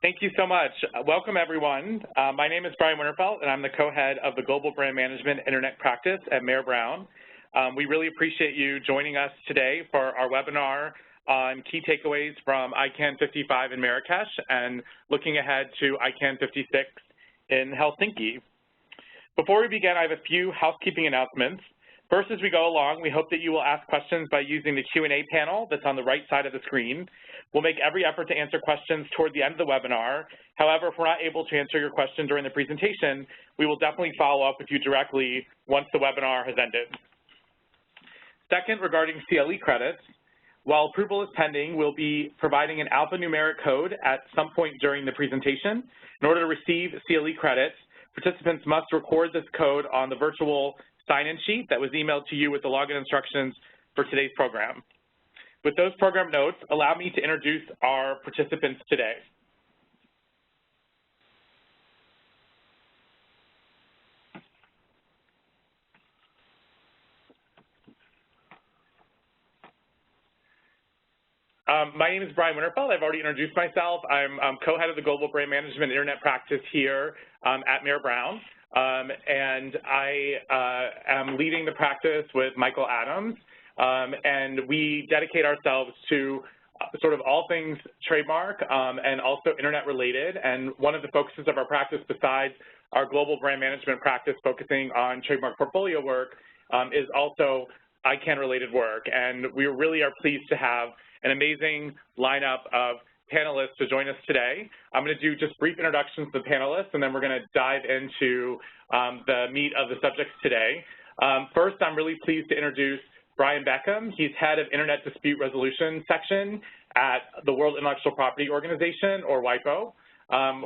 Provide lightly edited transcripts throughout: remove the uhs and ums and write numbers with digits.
Thank you so much. Welcome, everyone. My name is Brian Winterfeldt, and I'm the co-head of the Global Brand Management Internet Practice at Mayer Brown. We really appreciate you joining us today for our webinar on key takeaways from ICANN 55 in Marrakesh and looking ahead to ICANN 56 in Helsinki. Before we begin, I have a few housekeeping announcements. First, as we go along, we hope that you will ask questions by using the Q&A panel that's on the right side of the screen. We'll make every effort to answer questions toward the end of the webinar. However, if we're not able to answer your question during the presentation, we will definitely follow up with you directly once the webinar has ended. Second, regarding CLE credits, while approval is pending, we'll be providing an alphanumeric code at some point during the presentation. In order to receive CLE credits, participants must record this code on the virtual sign-in sheet that was emailed to you with the login instructions for today's program. With those program notes, allow me to introduce our participants today. My name is Brian Winterfeldt. I've already introduced myself. I'm co-head of the Global Brand Management Internet Practice here at Mayer Brown. And I am leading the practice with Michael Adams, and we dedicate ourselves to sort of all things trademark and also internet related. And one of the focuses of our practice, besides our global brand management practice focusing on trademark portfolio work, is also ICANN related work. And we really are pleased to have an amazing lineup of panelists to join us today. I'm going to do just brief introductions to the panelists, and then we're going to dive into the meat of the subjects today. First, I'm really pleased to introduce Brian Beckham. He's head of Internet Dispute Resolution Section at the World Intellectual Property Organization, or WIPO.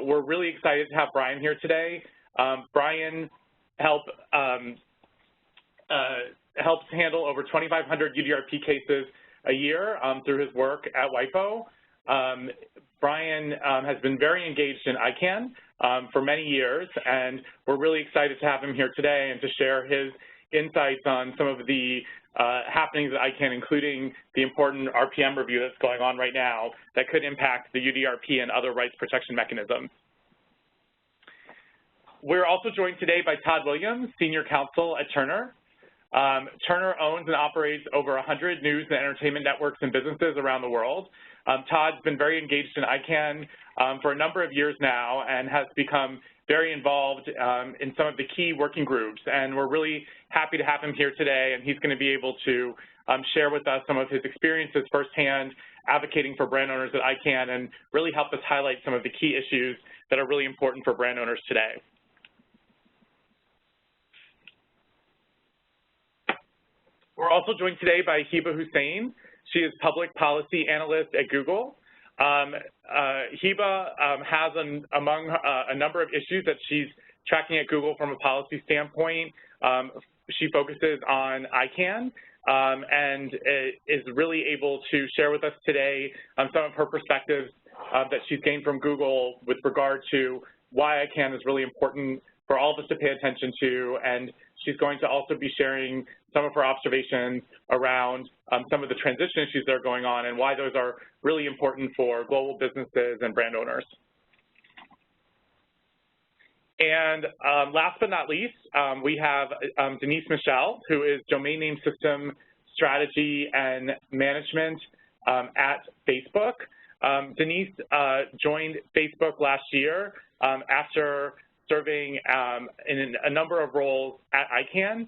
We're really excited to have Brian here today. Brian helps handle over 2,500 UDRP cases a year through his work at WIPO. Brian has been very engaged in ICANN for many years, and we're really excited to have him here today and to share his insights on some of the happenings at ICANN, including the important RPM review that's going on right now that could impact the UDRP and other rights protection mechanisms. We're also joined today by Todd Williams, Senior Counsel at Turner. Turner owns and operates over 100 news and entertainment networks and businesses around the world. Todd's been very engaged in ICANN for a number of years now and has become very involved in some of the key working groups. And we're really happy to have him here today, and he's going to be able to share with us some of his experiences firsthand advocating for brand owners at ICANN and really help us highlight some of the key issues that are really important for brand owners today. We're also joined today by Hiba Hussain. She is Public Policy Analyst at Google. Hiba has among a number of issues that she's tracking at Google from a policy standpoint. She focuses on ICANN and is really able to share with us today some of her perspectives that she's gained from Google with regard to why ICANN is really important for all of us to pay attention to, and she's going to also be sharing some of her observations around some of the transition issues that are going on and why those are really important for global businesses and brand owners. And last but not least, we have Denise Michel, who is Domain Name System Strategy and Management at Facebook. Denise joined Facebook last year after serving in a number of roles at ICANN.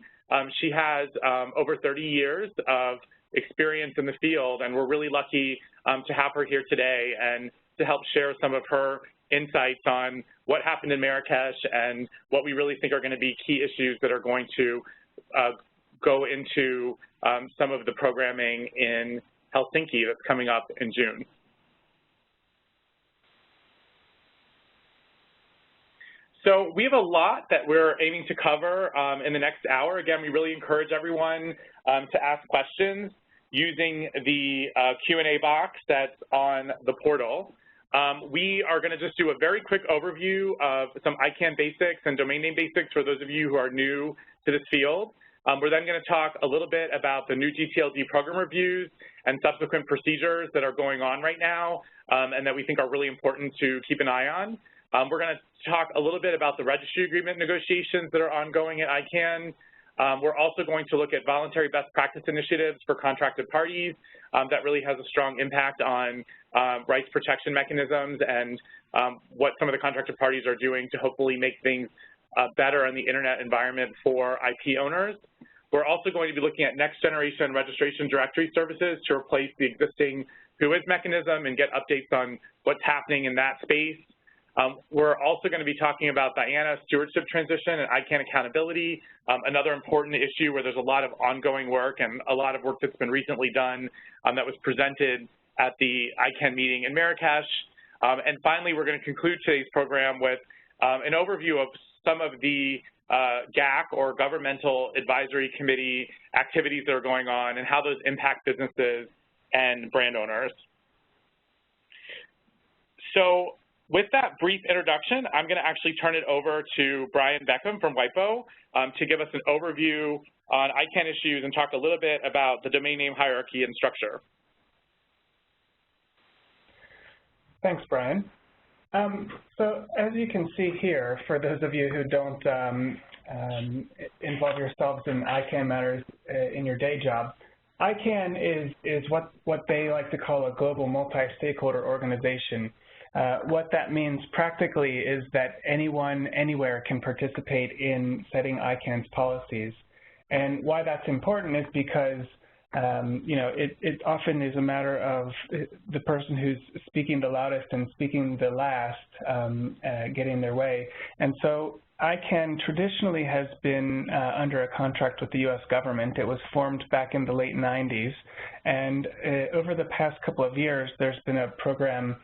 She has over 30 years of experience in the field, and we're really lucky to have her here today and to help share some of her insights on what happened in Marrakesh and what we really think are going to be key issues that are going to go into some of the programming in Helsinki that's coming up in June. So we have a lot that we're aiming to cover in the next hour. Again, we really encourage everyone to ask questions using the Q&A box that's on the portal. We are going to just do a very quick overview of some ICANN basics and domain name basics for those of you who are new to this field. We're then going to talk a little bit about the new gTLD program reviews and subsequent procedures that are going on right now and that we think are really important to keep an eye on. We're going to talk a little bit about the registry agreement negotiations that are ongoing at ICANN. We're also going to look at voluntary best practice initiatives for contracted parties that really has a strong impact on rights protection mechanisms and what some of the contracted parties are doing to hopefully make things better in the internet environment for IP owners. We're also going to be looking at next generation registration directory services to replace the existing WHOIS mechanism and get updates on what's happening in that space. We're also going to be talking about the IANA stewardship transition and ICANN accountability, another important issue where there's a lot of ongoing work and a lot of work that's been recently done that was presented at the ICANN meeting in Marrakesh. And finally, we're going to conclude today's program with an overview of some of the GAC or Governmental Advisory Committee activities that are going on and how those impact businesses and brand owners. So with that brief introduction, I'm going to actually turn it over to Brian Beckham from WIPO to give us an overview on ICANN issues and talk a little bit about the domain name hierarchy and structure. Thanks, Brian. So as you can see here, for those of you who don't involve yourselves in ICANN matters in your day job, ICANN is what they like to call a global multi-stakeholder organization. What that means practically is that anyone, anywhere can participate in setting ICANN's policies. And why that's important is because you know, it often is a matter of the person who's speaking the loudest and speaking the last getting their way. And so ICANN traditionally has been under a contract with the U.S. government. It was formed back in the late 90s. And over the past couple of years, there's been a program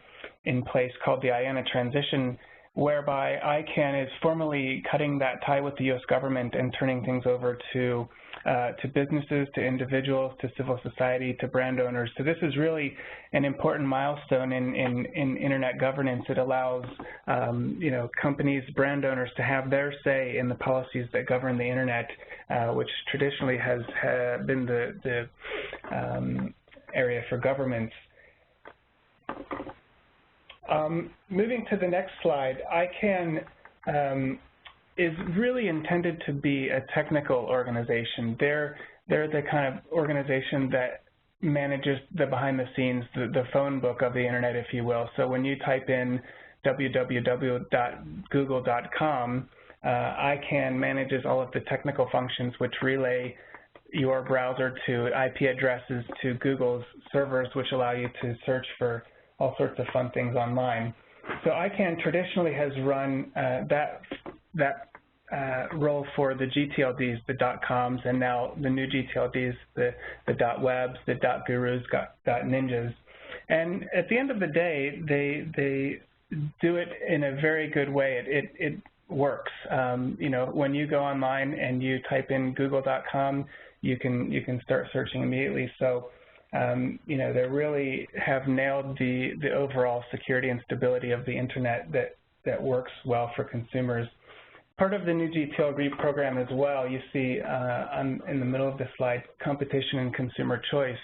in place called the IANA Transition, whereby ICANN is formally cutting that tie with the U.S. government and turning things over to businesses, to individuals, to civil society, to brand owners. So this is really an important milestone in internet governance. It allows you know, companies, brand owners to have their say in the policies that govern the internet, which traditionally has been the area for governments. Moving to the next slide, ICANN is really intended to be a technical organization. They're the kind of organization that manages the behind the scenes, the phone book of the internet, if you will. So when you type in www.google.com, ICANN manages all of the technical functions which relay your browser to IP addresses to Google's servers, which allow you to search for all sorts of fun things online. So ICANN traditionally has run that role for the gTLDs, the .coms, and now the new gTLDs, the .webs, the .gurus, .ninjas. And at the end of the day, they do it in a very good way. It works. You know, when you go online and you type in google.com, you can start searching immediately. So you know, they really have nailed the overall security and stability of the internet that works well for consumers. Part of the new gTLD program as well, you see in the middle of the slide, competition and consumer choice.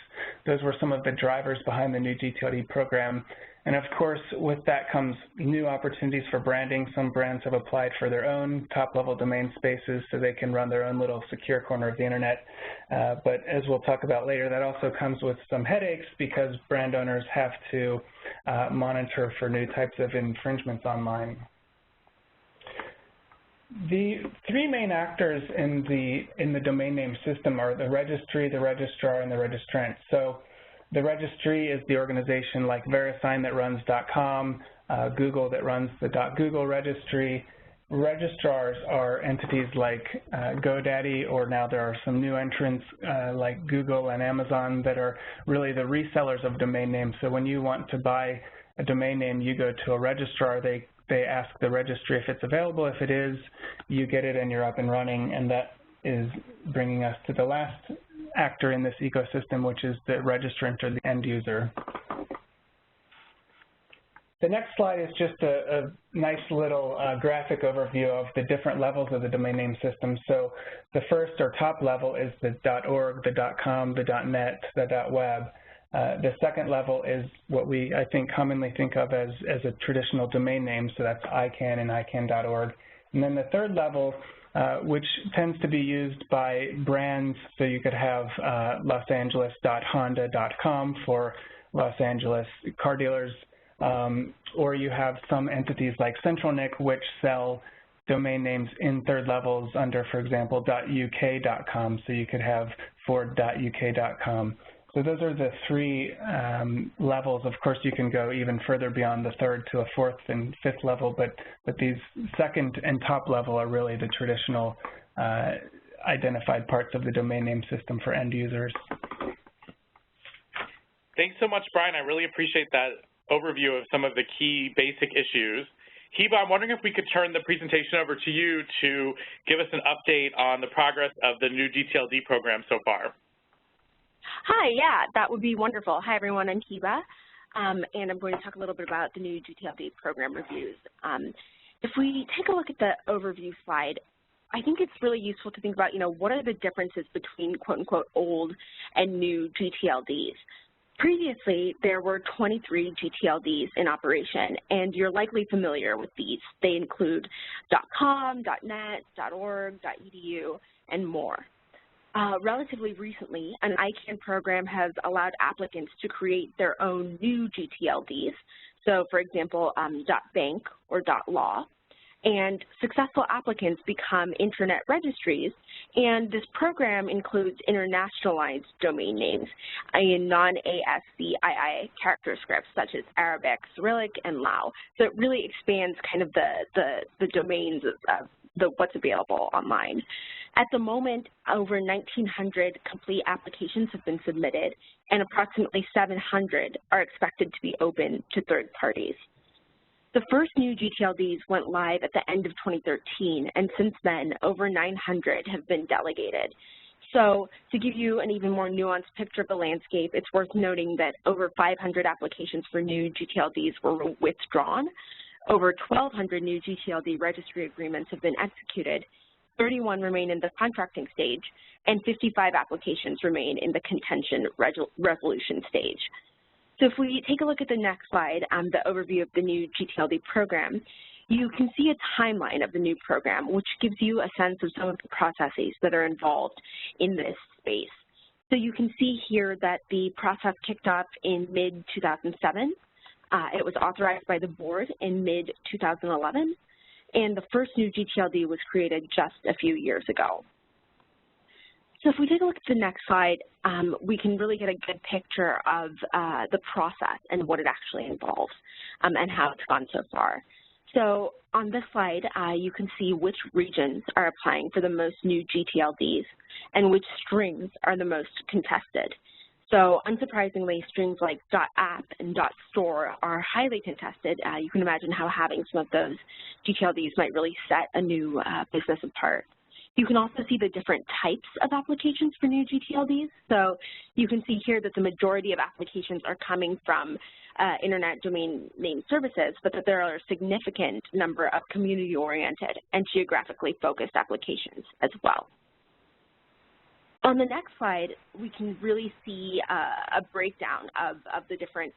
Those were some of the drivers behind the new gTLD program. And of course, with that comes new opportunities for branding. Some brands have applied for their own top-level domain spaces so they can run their own little secure corner of the internet. But as we'll talk about later, that also comes with some headaches because brand owners have to monitor for new types of infringements online. The three main actors in the domain name system are the registry, the registrar, and the registrant. So the registry is the organization like VeriSign that runs .com, Google that runs the .google registry. Registrars are entities like GoDaddy, or now there are some new entrants like Google and Amazon that are really the resellers of domain names. So when you want to buy a domain name, you go to a registrar. They ask the registry if it's available. If it is, you get it and you're up and running. And that is bringing us to the last actor in this ecosystem, which is the registrant or the end user. The next slide is just a nice little graphic overview of the different levels of the domain name system. So the first or top level is the .org, the .com, the .net, the .web. The second level is what we, I think, commonly think of as a traditional domain name, so that's ICANN and ICANN.org. And then the third level, which tends to be used by brands, so you could have losangeles.honda.com for Los Angeles car dealers, or you have some entities like CentralNIC which sell domain names in third levels under, for example, .uk.com, so you could have Ford.uk.com. So those are the three levels. Of course, you can go even further beyond the third to a fourth and fifth level, but these second and top level are really the traditional identified parts of the domain name system for end users. Thanks so much, Brian. I really appreciate that overview of some of the key basic issues. Hiba, I'm wondering if we could turn the presentation over to you to give us an update on the progress of the new gTLD program so far. Hi, yeah, that would be wonderful. Hi, everyone, I'm Hiba, and I'm going to talk a little bit about the new gTLD program reviews. If we take a look at the overview slide, I think it's really useful to think about, what are the differences between quote-unquote old and new gTLDs. Previously, there were 23 gTLDs in operation, and you're likely familiar with these. They include .com, .net, .org, .edu, and more. Relatively recently, an ICANN program has allowed applicants to create their own new gTLDs, so for example, .bank or .law, and successful applicants become internet registries, and this program includes internationalized domain names in non-ASCII character scripts such as Arabic, Cyrillic, and Lao. So it really expands kind of the domains of what's available online. At the moment, over 1,900 complete applications have been submitted, and approximately 700 are expected to be open to third parties. The first new gTLDs went live at the end of 2013, and since then, over 900 have been delegated. So to give you an even more nuanced picture of the landscape, it's worth noting that over 500 applications for new gTLDs were withdrawn. Over 1,200 new gTLD registry agreements have been executed, 31 remain in the contracting stage, and 55 applications remain in the contention resolution stage. So if we take a look at the next slide, the overview of the new gTLD program, you can see a timeline of the new program, which gives you a sense of some of the processes that are involved in this space. So you can see here that the process kicked off in mid-2007. It was authorized by the board in mid-2011, and the first new gTLD was created just a few years ago. So if we take a look at the next slide, we can really get a good picture of the process and what it actually involves and how it's gone so far. So on this slide, you can see which regions are applying for the most new gTLDs and which strings are the most contested. So unsurprisingly, strings like .app and .store are highly contested. You can imagine how having some of those gTLDs might really set a new business apart. You can also see the different types of applications for new gTLDs. So you can see here that the majority of applications are coming from internet domain name services, but that there are a significant number of community-oriented and geographically focused applications as well. On the next slide, we can really see a breakdown of the different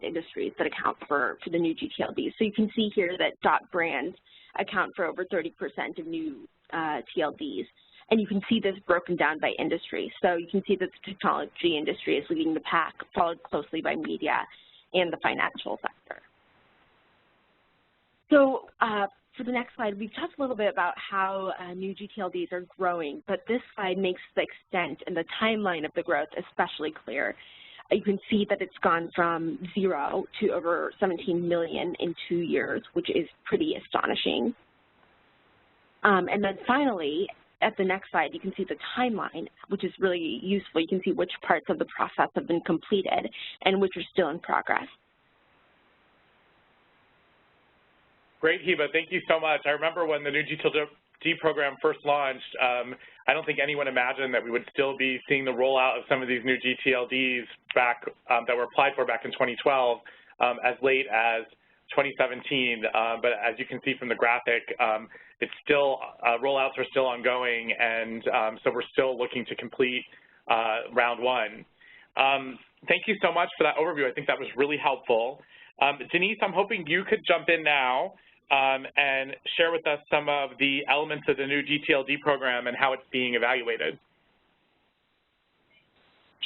industries that account for the new gTLDs. So you can see here that .brands account for over 30% of new TLDs. And you can see this broken down by industry. So you can see that the technology industry is leading the pack, followed closely by media and the financial sector. So for the next slide, we've talked a little bit about how new gTLDs are growing, but this slide makes the extent and the timeline of the growth especially clear. You can see that it's gone from 0 to over 17 million in 2 years, which is pretty astonishing. And then finally, at the next slide, you can see the timeline, which is really useful. You can see which parts of the process have been completed and which are still in progress. Great, Hiba. Thank you so much. I remember when the new gTLD program first launched, I don't think anyone imagined that we would still be seeing the rollout of some of these new gTLDs back that were applied for back in 2012 as late as 2017. But as you can see from the graphic, it's still rollouts are still ongoing, and so we're still looking to complete round one. Thank you so much for that overview. I think that was really helpful. Denise, I'm hoping you could jump in now and share with us some of the elements of the new gTLD program and how it's being evaluated.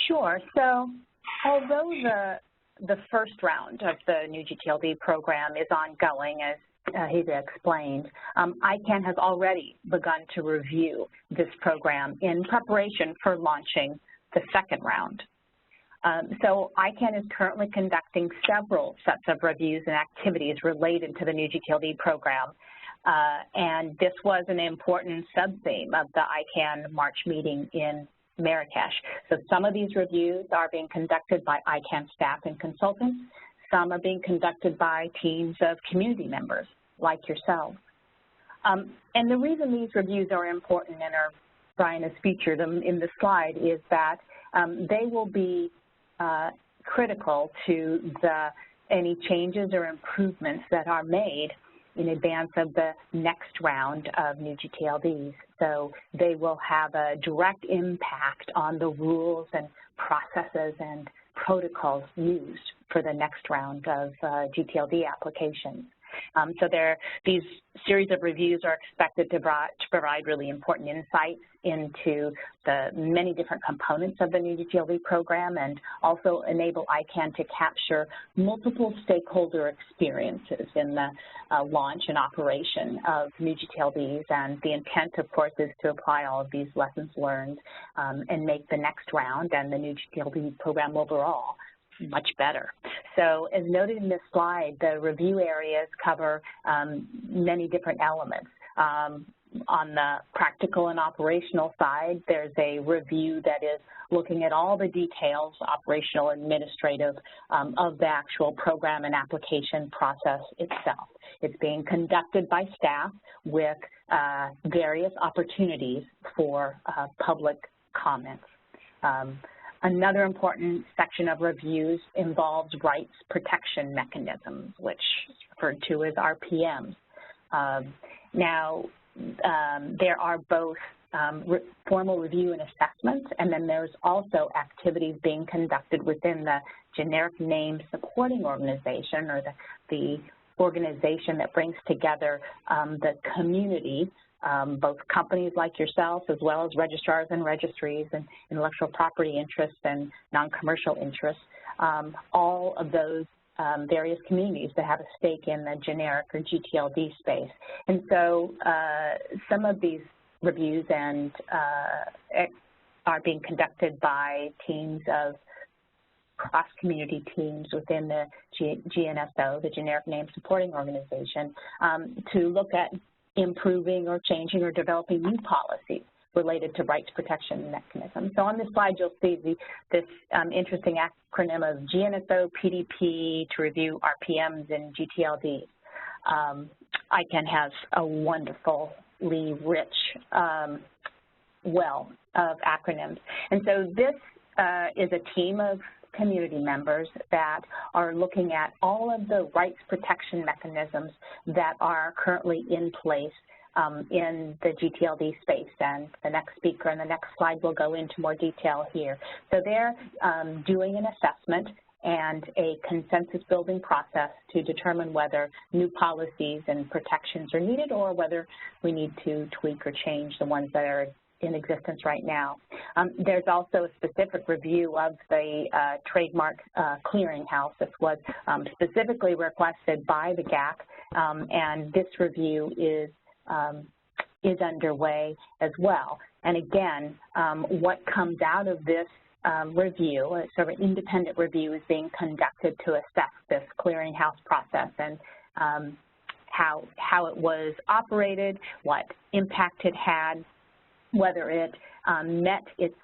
Sure. So although the first round of the new gTLD program is ongoing, as Heba explained, ICANN has already begun to review this program in preparation for launching the second round. So ICANN is currently conducting several sets of reviews and activities related to the new gTLD program, and this was an important sub-theme of the ICANN March meeting in Marrakesh. So some of these reviews are being conducted by ICANN staff and consultants. Some are being conducted by teams of community members like yourselves. And the reason these reviews are important, and Brian has featured them in the slide, is that they will be critical to any changes or improvements that are made in advance of the next round of new gTLDs. So they will have a direct impact on the rules and processes and protocols used for the next round of gTLD applications. So these series of reviews are expected to provide really important insights into the many different components of the new gTLD program, and also enable ICANN to capture multiple stakeholder experiences in the launch and operation of new gTLDs. And the intent, of course, is to apply all of these lessons learned and make the next round and the new gTLD program overall much better. So as noted in this slide, the review areas cover many different elements. On the practical and operational side, there's a review that is looking at all the details, operational, administrative, of the actual program and application process itself. It's being conducted by staff with various opportunities for public comments. Another important section of reviews involves rights protection mechanisms, which is referred to as RPMs. Now, there are both formal review and assessments, and then there's also activities being conducted within the generic name supporting organization, or the organization that brings together the community, both companies like yourself, as well as registrars and registries and intellectual property interests and non-commercial interests, all of those various communities that have a stake in the generic or gTLD space. And so some of these reviews are being conducted by teams of cross-community teams within the GNSO, the Generic Name Supporting Organization, to look at improving or changing or developing new policies related to rights protection mechanisms. So on this slide, you'll see this interesting acronym of GNSO PDP to review RPMs and gTLDs. ICANN has a wonderfully rich well of acronyms. And so this is a team of community members that are looking at all of the rights protection mechanisms that are currently in place in the gTLD space. And the next speaker and the next slide will go into more detail here. So they're doing an assessment and a consensus building process to determine whether new policies and protections are needed, or whether we need to tweak or change the ones that are in existence right now. There's also a specific review of the Trademark clearinghouse. This was specifically requested by the GAC, and this review is underway as well. And again, what comes out of this review, sort of an independent review, is being conducted to assess this clearinghouse process and how it was operated, what impact it had, whether it met its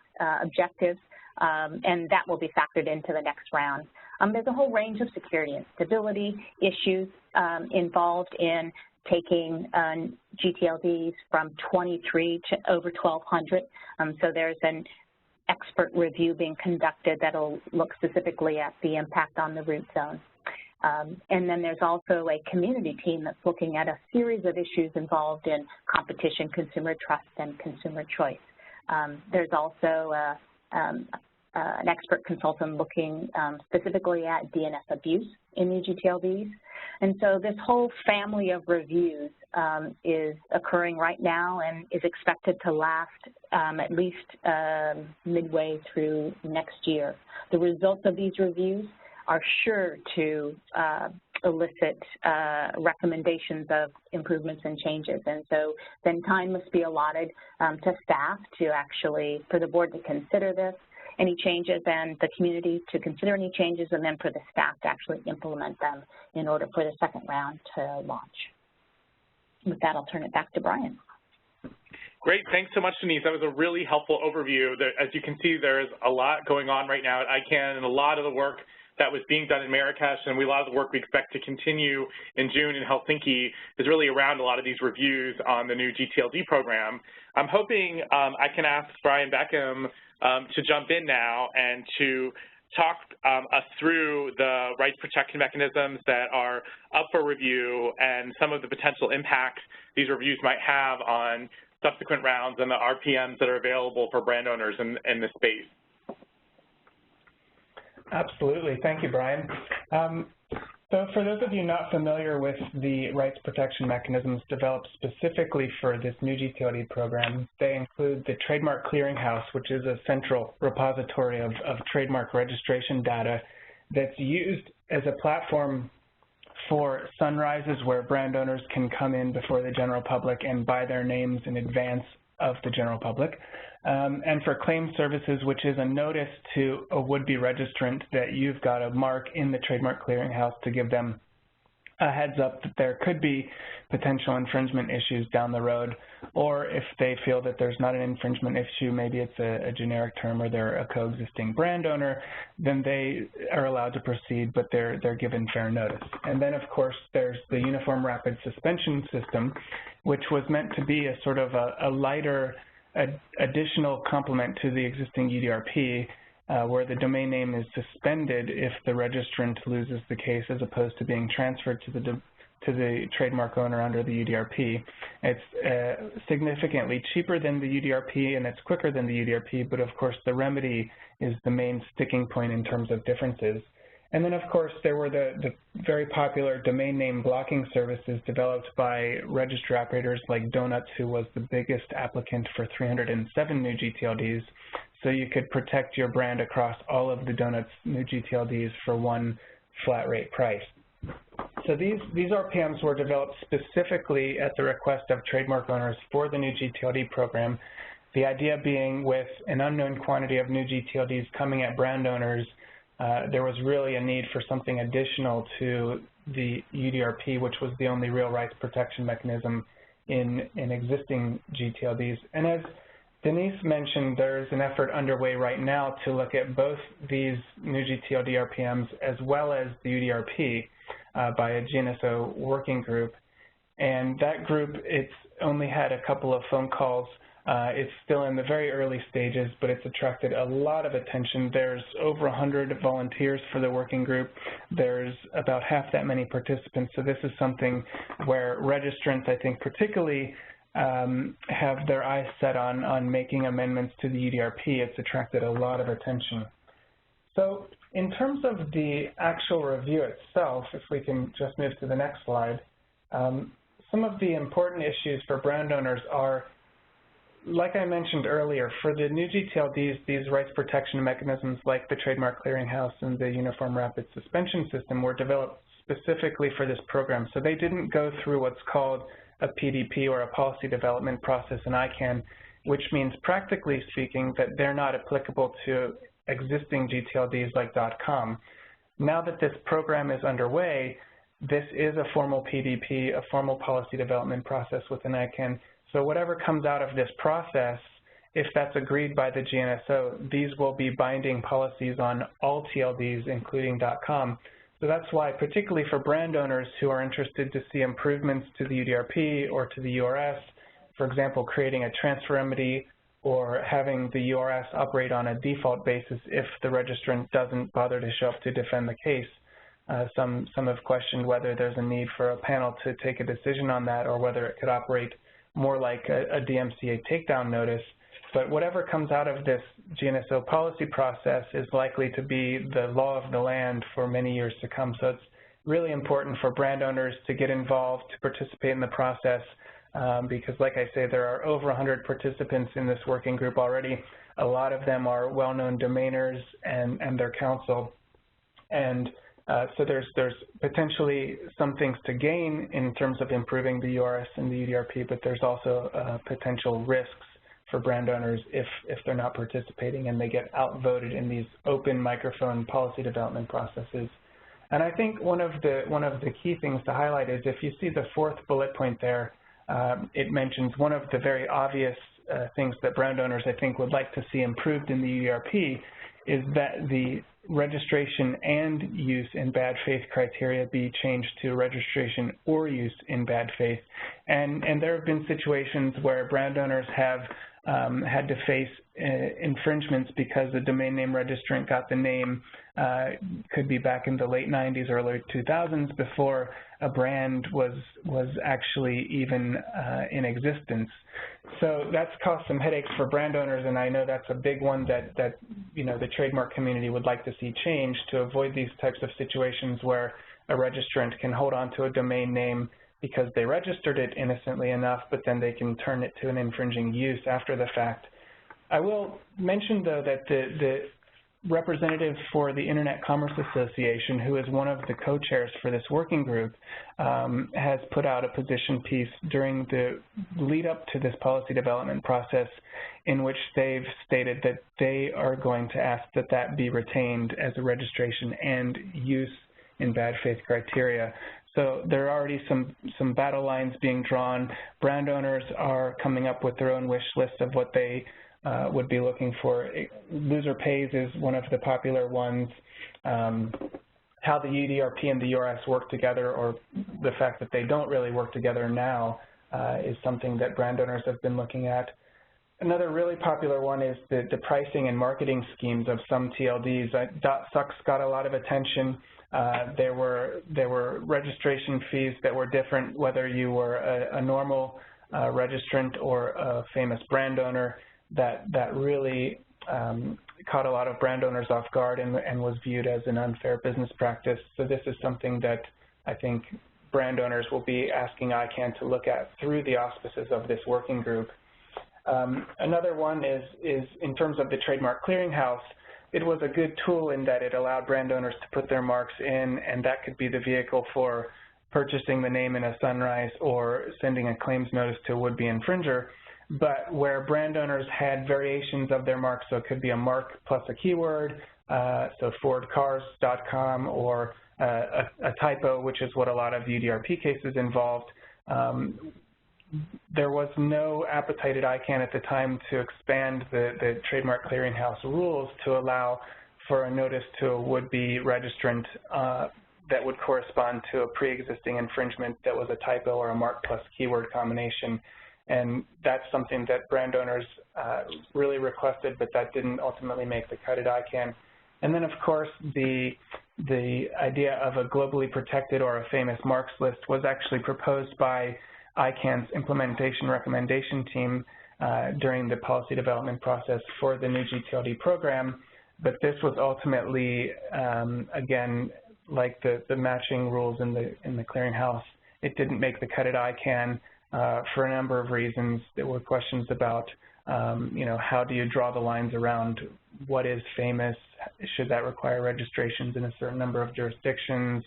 objectives, and that will be factored into the next round. There's a whole range of security and stability issues involved in taking gTLDs from 23 to over 1,200. So there's an expert review being conducted that will look specifically at the impact on the root zone. And then there's also a community team that's looking at a series of issues involved in competition, consumer trust, and consumer choice. There's also an expert consultant looking specifically at DNS abuse in new gTLDs. And so this whole family of reviews is occurring right now and is expected to last at least midway through next year. The results of these reviews are sure to elicit recommendations of improvements and changes. And so then time must be allotted to staff to actually, for the board to consider this, any changes, and the community to consider any changes, and then for the staff to actually implement them in order for the second round to launch. With that, I'll turn it back to Brian. Great, thanks so much, Denise. That was a really helpful overview. As you can see, there is a lot going on right now at ICANN, and a lot of the work that was being done in Marrakesh, and a lot of the work we expect to continue in June in Helsinki is really around a lot of these reviews on the new gTLD program. I'm hoping I can ask Brian Beckham to jump in now and to talk us through the rights protection mechanisms that are up for review and some of the potential impacts these reviews might have on subsequent rounds and the RPMs that are available for brand owners in this space. Absolutely. Thank you, Brian. So for those of you not familiar with the rights protection mechanisms developed specifically for this new gTLD program, they include the Trademark Clearinghouse, which is a central repository of trademark registration data that's used as a platform for sunrises where brand owners can come in before the general public and buy their names in advance of the general public. And for claim services, which is a notice to a would-be registrant that you've got a mark in the Trademark Clearinghouse to give them a heads up that there could be potential infringement issues down the road, or if they feel that there's not an infringement issue, maybe it's a generic term or they're a coexisting brand owner, then they are allowed to proceed, but they're given fair notice. And then, of course, there's the Uniform Rapid Suspension System, which was meant to be a sort of a lighter additional complement to the existing UDRP, where the domain name is suspended if the registrant loses the case, as opposed to being transferred to the trademark owner under the UDRP. It's significantly cheaper than the UDRP, and it's quicker than the UDRP, but of course the remedy is the main sticking point in terms of differences. And then, of course, there were the very popular domain name blocking services developed by registry operators like Donuts, who was the biggest applicant for 307 new gTLDs. So you could protect your brand across all of the Donuts new gTLDs for one flat rate price. So these RPMs were developed specifically at the request of trademark owners for the new gTLD program. The idea being, with an unknown quantity of new gTLDs coming at brand owners, there was really a need for something additional to the UDRP, which was the only real rights protection mechanism in existing gTLDs. And as Denise mentioned, there is an effort underway right now to look at both these new gTLD RPMs as well as the UDRP by a GNSO working group. And that group, it's only had a couple of phone calls. It's still in the very early stages, but it's attracted a lot of attention. There's over 100 volunteers for the working group. There's about half that many participants. So this is something where registrants, I think, particularly have their eyes set on making amendments to the UDRP. It's attracted a lot of attention. So in terms of the actual review itself, if we can just move to the next slide, some of the important issues for brand owners are, like I mentioned earlier, for the new gTLDs, these rights protection mechanisms like the Trademark Clearinghouse and the Uniform Rapid Suspension System were developed specifically for this program. So they didn't go through what's called a PDP or a policy development process in ICANN, which means, practically speaking, that they're not applicable to existing gTLDs like .com. Now that this program is underway, this is a formal PDP, a formal policy development process within ICANN. So whatever comes out of this process, if that's agreed by the GNSO, these will be binding policies on all TLDs, including .com. So that's why, particularly for brand owners who are interested to see improvements to the UDRP or to the URS, for example, creating a transfer remedy or having the URS operate on a default basis if the registrant doesn't bother to show up to defend the case. Some have questioned whether there's a need for a panel to take a decision on that, or whether it could operate more like a DMCA takedown notice. But whatever comes out of this GNSO policy process is likely to be the law of the land for many years to come. So it's really important for brand owners to get involved, to participate in the process, because like I say, there are over 100 participants in this working group already. A lot of them are well-known domainers and their counsel. And so there's potentially some things to gain in terms of improving the URS and the UDRP, but there's also potential risks for brand owners if they're not participating and they get outvoted in these open microphone policy development processes. And I think one of the key things to highlight is if you see the fourth bullet point there, it mentions one of the very obvious things that brand owners, I think, would like to see improved in the UDRP is that the registration and use in bad faith criteria be changed to registration or use in bad faith. And there have been situations where brand owners have had to face infringements because the domain name registrant got the name, could be back in the late 90s or early 2000s, before a brand was actually even in existence. So that's caused some headaches for brand owners, and I know that's a big one that you know, the trademark community would like to see changed to avoid these types of situations where a registrant can hold on to a domain name because they registered it innocently enough, but then they can turn it to an infringing use after the fact. I will mention, though, that the representative for the Internet Commerce Association, who is one of the co-chairs for this working group, has put out a position piece during the lead up to this policy development process in which they've stated that they are going to ask that that be retained as a registration and use in bad faith criteria. So there are already some battle lines being drawn. Brand owners are coming up with their own wish list of what they would be looking for. Loser pays is one of the popular ones. How the UDRP and the URS work together, or the fact that they don't really work together now, is something that brand owners have been looking at. Another really popular one is the pricing and marketing schemes of some TLDs. .sucks got a lot of attention. There were registration fees that were different whether you were a normal registrant or a famous brand owner. That really caught a lot of brand owners off guard and was viewed as an unfair business practice. So this is something that I think brand owners will be asking ICANN to look at through the auspices of this working group. Another one is in terms of the Trademark Clearinghouse. It was a good tool in that it allowed brand owners to put their marks in, and that could be the vehicle for purchasing the name in a Sunrise or sending a claims notice to a would-be infringer. But where brand owners had variations of their marks, so it could be a mark plus a keyword, so FordCars.com, or a typo, which is what a lot of UDRP cases involved. There was no appetite at ICANN at the time to expand the Trademark Clearinghouse rules to allow for a notice to a would-be registrant that would correspond to a pre-existing infringement that was a typo or a mark plus keyword combination. And that's something that brand owners really requested, but that didn't ultimately make the cut at ICANN. And then, of course, the idea of a globally protected or a famous marks list was actually proposed by ICANN's implementation recommendation team during the policy development process for the new gTLD program. But this was ultimately, again, like the matching rules in the clearinghouse, it didn't make the cut at ICANN. For a number of reasons. There were questions about, you know, how do you draw the lines around what is famous? Should that require registrations in a certain number of jurisdictions,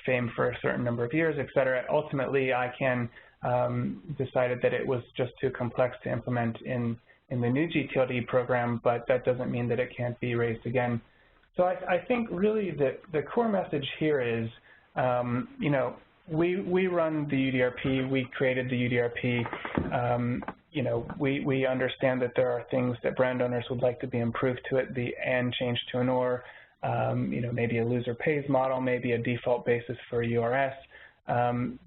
fame for a certain number of years, et cetera? Ultimately, ICANN decided that it was just too complex to implement in the new gTLD program, but that doesn't mean that it can't be raised again. So I think really the core message here is, you know, we run the UDRP, we created the UDRP, you know, we understand that there are things that brand owners would like to be improved to it, the and changed to an or, you know, maybe a loser pays model, maybe a default basis for a URS.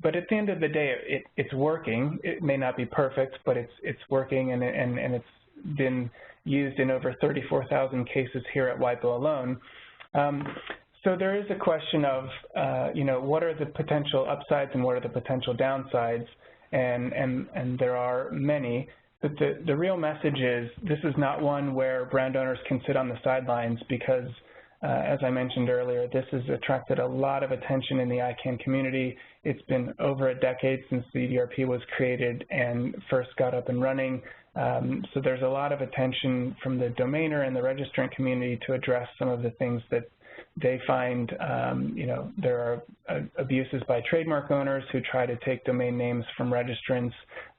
But at the end of the day, it's working. It may not be perfect, but it's working, and it's been used in over 34,000 cases here at WIPO alone. So there is a question of, you know, what are the potential upsides and what are the potential downsides, and there are many. But the real message is this is not one where brand owners can sit on the sidelines because, as I mentioned earlier, this has attracted a lot of attention in the ICANN community. It's been over a decade since the UDRP was created and first got up and running. So there's a lot of attention from the domainer and the registrant community to address some of the things that they find, there are abuses by trademark owners who try to take domain names from registrants,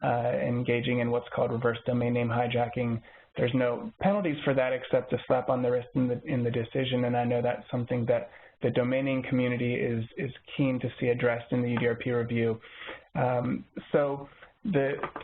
engaging in what's called reverse domain name hijacking. There's no penalties for that except a slap on the wrist in the decision, and I know that's something that the domaining community is keen to see addressed in the UDRP review.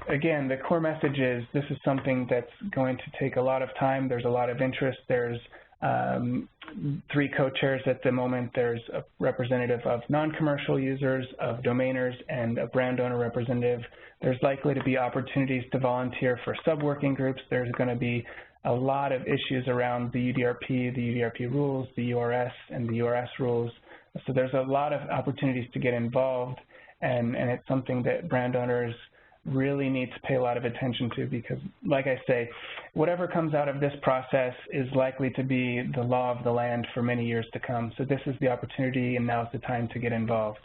Again, the core message is this is something that's going to take a lot of time. There's a lot of interest. There's 3 co-chairs at the moment. There's a representative of non-commercial users, of domainers, and a brand owner representative. There's likely to be opportunities to volunteer for sub-working groups. There's going to be a lot of issues around the UDRP rules, the URS, and the URS rules. So there's a lot of opportunities to get involved, and it's something that brand owners really need to pay a lot of attention to because, like I say, whatever comes out of this process is likely to be the law of the land for many years to come. So this is the opportunity, and now's the time to get involved.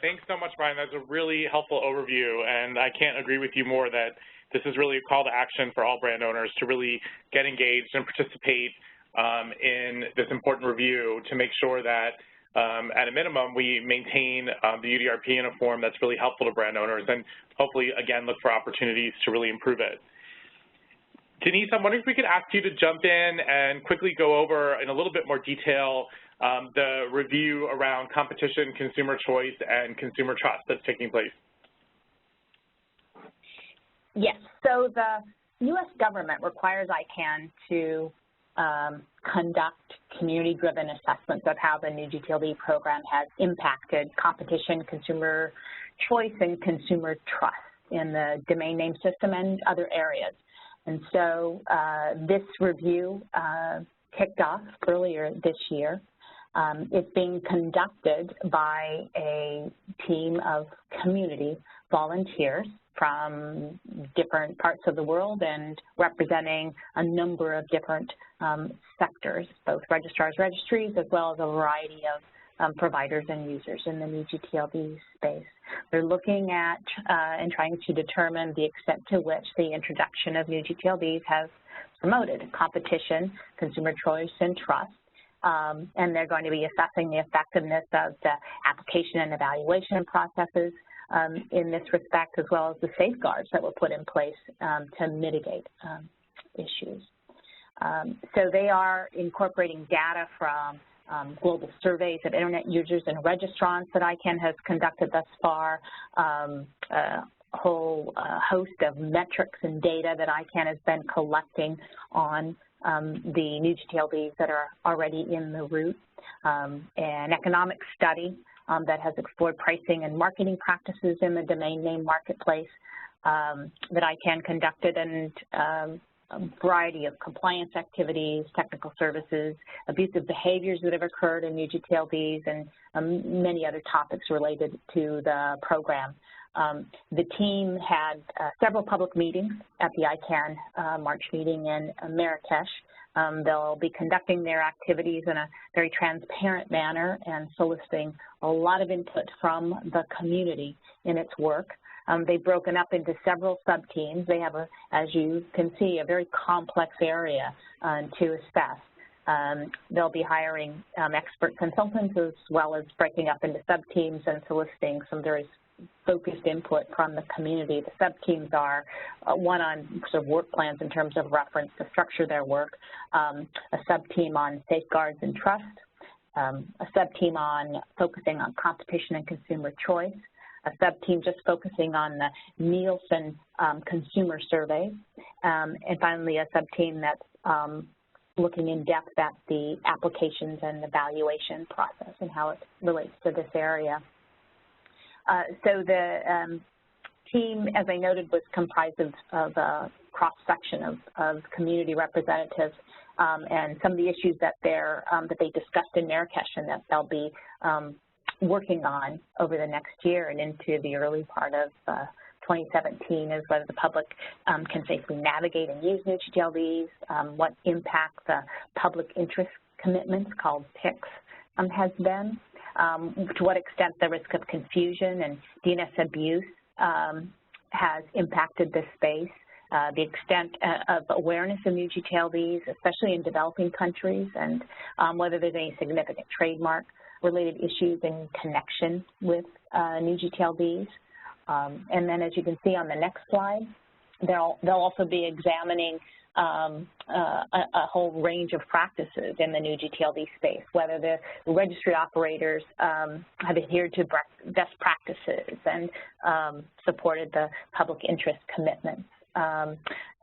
Thanks so much, Brian. That's a really helpful overview, and I can't agree with you more that this is really a call to action for all brand owners to really get engaged and participate in this important review to make sure that at a minimum, we maintain the UDRP in a form that's really helpful to brand owners and hopefully, again, look for opportunities to really improve it. Denise, I'm wondering if we could ask you to jump in and quickly go over in a little bit more detail the review around competition, consumer choice, and consumer trust that's taking place. Yes. So the U.S. government requires ICANN to conduct community-driven assessments of how the new gTLD program has impacted competition, consumer choice, and consumer trust in the domain name system and other areas. And so this review kicked off earlier this year. It's being conducted by a team of community volunteers from different parts of the world and representing a number of different sectors, both registrars, registries, as well as a variety of providers and users in the new gTLD space. They're looking at and trying to determine the extent to which the introduction of new gTLDs has promoted competition, consumer choice, and trust. And they're going to be assessing the effectiveness of the application and evaluation processes in this respect, as well as the safeguards that were put in place to mitigate issues. So they are incorporating data from global surveys of Internet users and registrants that ICANN has conducted thus far, a whole host of metrics and data that ICANN has been collecting on the new gTLDs that are already in the route, an economic study that has explored pricing and marketing practices in the domain name marketplace that ICANN conducted, and a variety of compliance activities, technical services, abusive behaviors that have occurred in new gTLDs, and many other topics related to the program. The team had several public meetings at the ICANN March meeting in Marrakesh. They'll be conducting their activities in a very transparent manner and soliciting a lot of input from the community in its work. They've broken up into several sub-teams. They have, as you can see, a very complex area to assess. They'll be hiring expert consultants as well as breaking up into sub-teams and soliciting some very focused input from the community. The sub-teams are one on sort of work plans in terms of reference to structure their work, a sub-team on safeguards and trust, a sub-team on focusing on competition and consumer choice, a sub-team just focusing on the Nielsen consumer survey, and finally a sub-team that's looking in depth at the applications and evaluation process and how it relates to this area. So the team, as I noted, was comprised of a cross-section of community representatives, and some of the issues that they discussed in Marrakesh and that they'll be working on over the next year and into the early part of 2017 is whether the public can safely navigate and use new gTLDs, what impact the public interest commitments called PICs has been, to what extent the risk of confusion and DNS abuse has impacted this space, the extent of awareness of new gTLDs, especially in developing countries, and whether there's any significant trademark-related issues in connection with new gTLDs. And then, as you can see on the next slide, they'll also be examining a whole range of practices in the new gTLD space, whether the registry operators have adhered to best practices and supported the public interest commitments.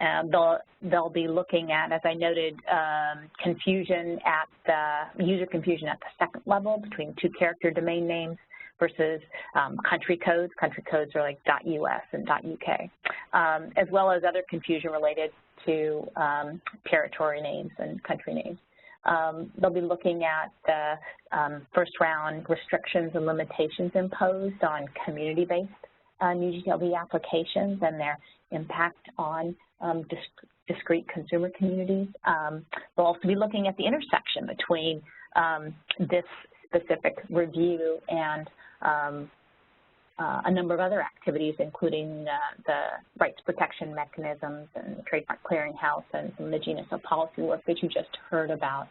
And they'll be looking at, as I noted, confusion at the user confusion at the second level between two-character domain names versus country codes. Country codes are like .us and .uk, as well as other confusion related to territory names and country names. They'll be looking at the first-round restrictions and limitations imposed on community-based new gTLD applications and their impact on discrete consumer communities. They'll also be looking at the intersection between this specific review and a number of other activities, including the rights protection mechanisms and the Trademark clearinghouse and some of the genus of policy work that you just heard about.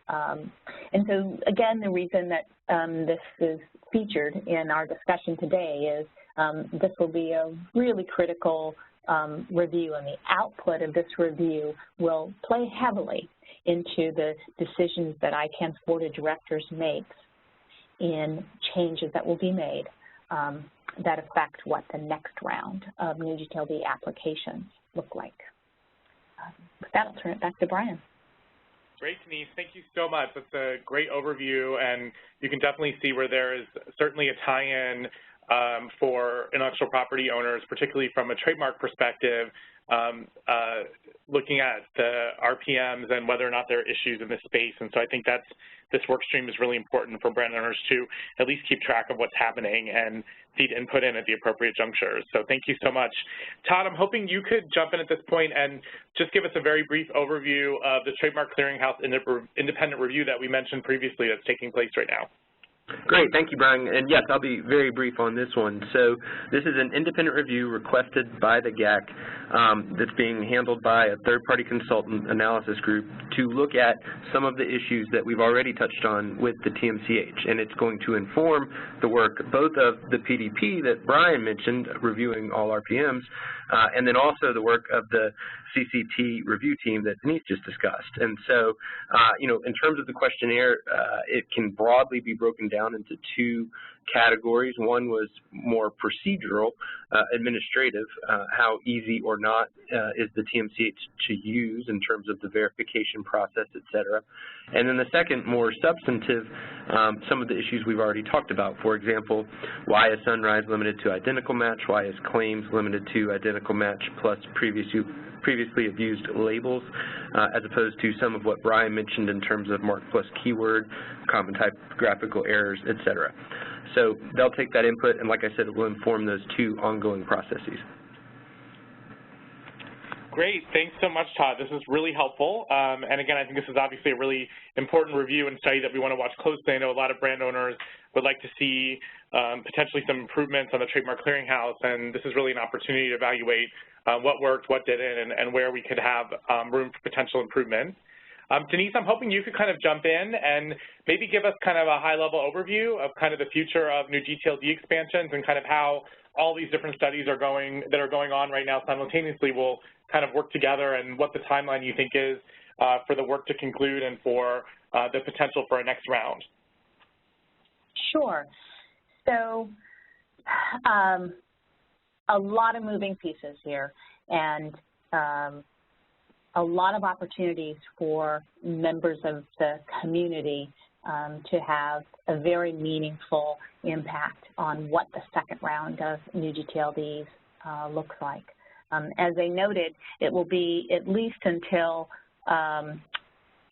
And so, again, the reason that this is featured in our discussion today is this will be a really critical review, and the output of this review will play heavily into the decisions that ICANN's Board of Directors makes in changes that will be made that affect what the next round of new gTLD applications look like. With that, I'll turn it back to Brian. Great, Denise. Thank you so much. That's a great overview, and you can definitely see where there is certainly a tie-in for intellectual property owners, particularly from a trademark perspective, looking at the RPMs and whether or not there are issues in this space. And so I think this work stream is really important for brand owners to at least keep track of what's happening and feed input in at the appropriate junctures. So thank you so much. Todd, I'm hoping you could jump in at this point and just give us a very brief overview of the Trademark Clearinghouse independent review that we mentioned previously that's taking place right now. Great, thank you, Brian. And yes, I'll be very brief on this one. So this is an independent review requested by the GAC that's being handled by a third-party consultant analysis group to look at some of the issues that we've already touched on with the TMCH. And it's going to inform the work both of the PDP that Brian mentioned, reviewing all RPMs, and then also the work of the CCT review team that Denise just discussed. And so, you know, in terms of the questionnaire, it can broadly be broken down into two categories. One was more procedural, administrative, how easy or not is the TMCH to use in terms of the verification process, et cetera. And then the second, more substantive, some of the issues we've already talked about. For example, why is Sunrise limited to identical match? Why is claims limited to identical match plus previously abused labels, as opposed to some of what Brian mentioned in terms of mark plus keyword, common typographical errors, et cetera. So they'll take that input, and like I said, it will inform those two ongoing processes. Great. Thanks so much, Todd. This is really helpful. And again, I think this is obviously a really important review and study that we want to watch closely. I know a lot of brand owners would like to see potentially some improvements on the Trademark Clearinghouse, and this is really an opportunity to evaluate what worked, what didn't, and where we could have room for potential improvement. Denise, I'm hoping you could kind of jump in and maybe give us kind of a high-level overview of kind of the future of new gTLD expansions and kind of how all these different studies that are going on right now simultaneously will kind of work together, and what the timeline you think is for the work to conclude and for the potential for a next round. Sure. So a lot of moving pieces here, and a lot of opportunities for members of the community to have a very meaningful impact on what the second round of new gTLDs looks like. As I noted, it will be at least until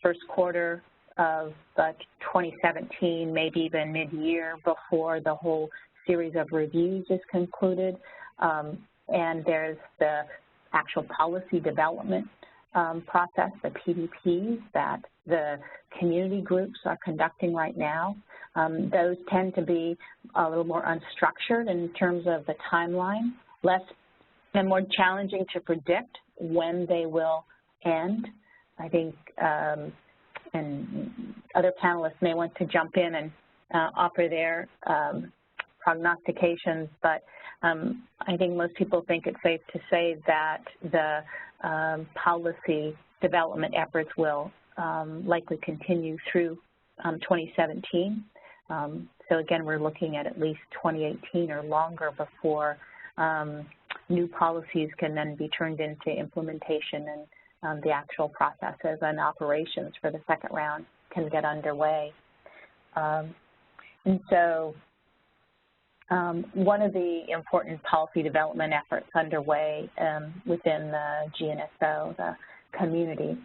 first quarter of 2017, maybe even mid-year, before the whole series of reviews is concluded. and there's the actual policy development process, the PDPs that the community groups are conducting right now. Those tend to be a little more unstructured in terms of the timeline, less and more challenging to predict when they will end. I think, and other panelists may want to jump in and offer their prognostications, but I think most people think it's safe to say that the policy development efforts will likely continue through 2017. So again, we're looking at least 2018 or longer before new policies can then be turned into implementation and the actual processes and operations for the second round can get underway. And so one of the important policy development efforts underway within the GNSO, the community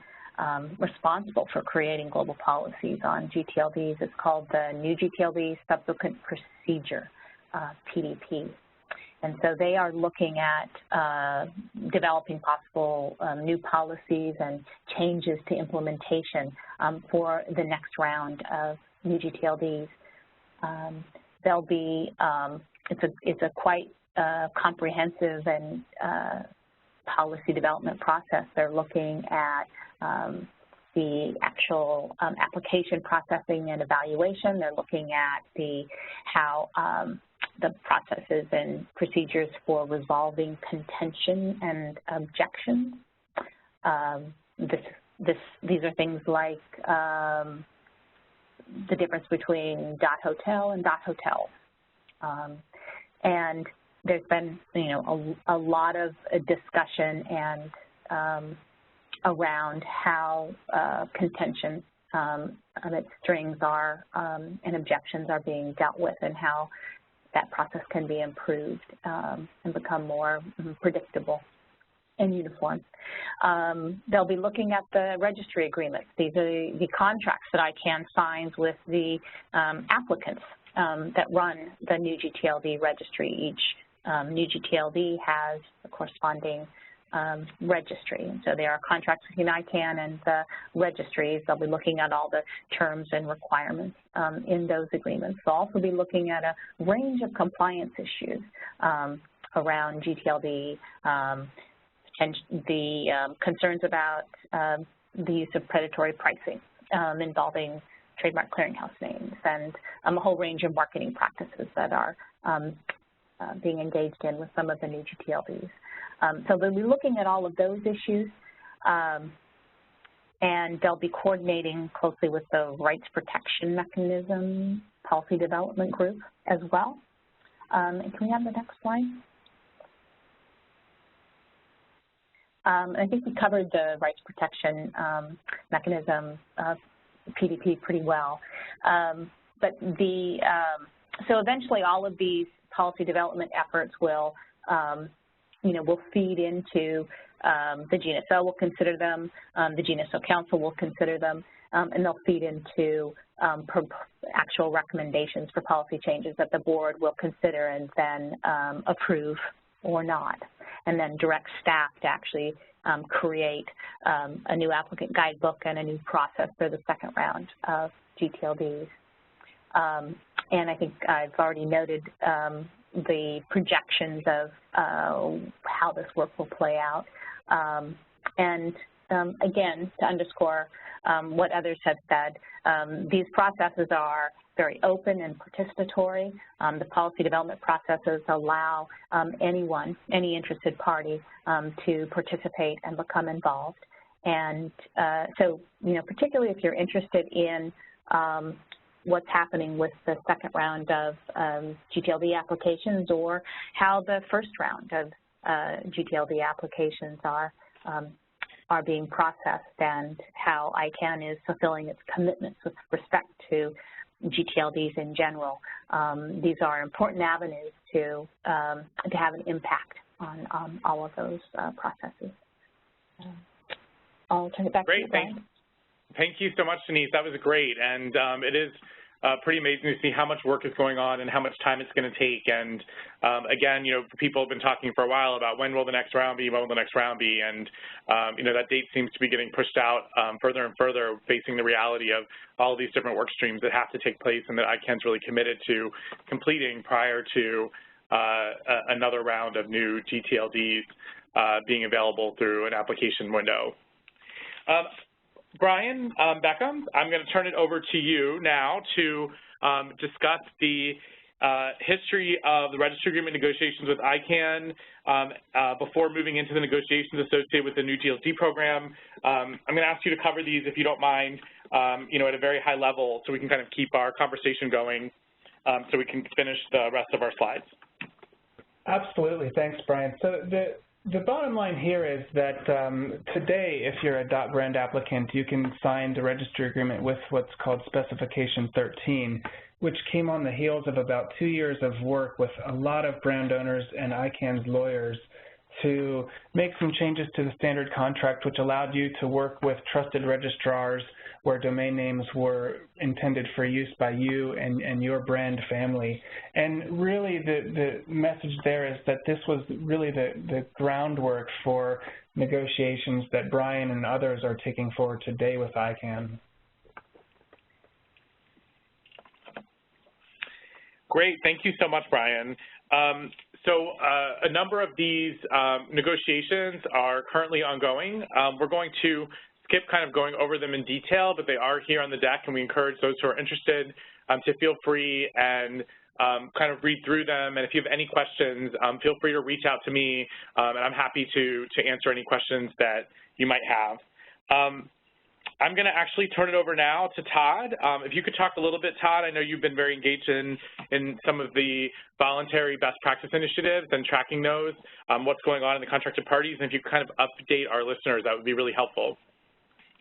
responsible for creating global policies on gTLDs, is called the New gTLD Subsequent Procedure, PDP. And so they are looking at developing possible new policies and changes to implementation for the next round of new gTLDs. They'll be, it's a quite comprehensive and policy development process. They're looking at the actual application processing and evaluation. They're looking at how the processes and procedures for resolving contention and objections. These are things like the difference between .hotel and .hotels. And there's been, a lot of discussion and around how contention its strings are and objections are being dealt with, and how that process can be improved and become more predictable and uniform. They'll be looking at the registry agreements. These are the contracts that ICANN signs with the applicants that run the new gTLD registry. Each new gTLD has a corresponding registry. And so there are contracts between ICANN and the registries. They'll be looking at all the terms and requirements in those agreements. They'll also be looking at a range of compliance issues around gTLD, and the concerns about the use of predatory pricing involving trademark clearinghouse names, and a whole range of marketing practices that are being engaged in with some of the new gTLDs. So they'll be looking at all of those issues, and they'll be coordinating closely with the rights protection mechanism policy development group as well. And can we have the next slide? I think we covered the rights protection mechanism PDP pretty well. But so eventually all of these policy development efforts will will feed into the GNSO will consider them, the GNSO Council will consider them, and they'll feed into actual recommendations for policy changes that the board will consider and then approve or not, and then direct staff to actually create a new applicant guidebook and a new process for the second round of gTLDs. And I think I've already noted the projections of how this work will play out. And again, to underscore what others have said, these processes are very open and participatory. The policy development processes allow anyone, any interested party, to participate and become involved. And so, particularly if you're interested in what's happening with the second round of gTLD applications, or how the first round of gTLD applications are being processed, and how ICANN is fulfilling its commitments with respect to gTLDs in general. These are important avenues to have an impact on all of those processes. I'll turn it back to you, Brian. Thank you so much, Denise. That was great, and it is pretty amazing to see how much work is going on and how much time it's going to take. And again, people have been talking for a while about when will the next round be, when will the next round be, and that date seems to be getting pushed out further and further, facing the reality of all of these different work streams that have to take place and that ICANN's really committed to completing prior to another round of new gTLDs being available through an application window. Brian Beckham, I'm going to turn it over to you now to discuss the history of the registry agreement negotiations with ICANN before moving into the negotiations associated with the new GTLD program. I'm going to ask you to cover these, if you don't mind, at a very high level so we can kind of keep our conversation going so we can finish the rest of our slides. Absolutely. Thanks, Brian. So the bottom line here is that today, if you're a .brand applicant, you can sign the registry agreement with what's called Specification 13, which came on the heels of about 2 years of work with a lot of brand owners and ICANN's lawyers to make some changes to the standard contract, which allowed you to work with trusted registrars where domain names were intended for use by you and your brand family. And really the message there is that this was really the groundwork for negotiations that Brian and others are taking forward today with ICANN. Great, thank you so much, Brian. So a number of these negotiations are currently ongoing. We're going to skip kind of going over them in detail, but they are here on the deck, and we encourage those who are interested to feel free and kind of read through them. And if you have any questions, feel free to reach out to me, and I'm happy to answer any questions that you might have. I'm going to actually turn it over now to Todd. If you could talk a little bit, Todd, I know you've been very engaged in some of the voluntary best practice initiatives and tracking those, what's going on in the contracted parties, and if you could kind of update our listeners, that would be really helpful.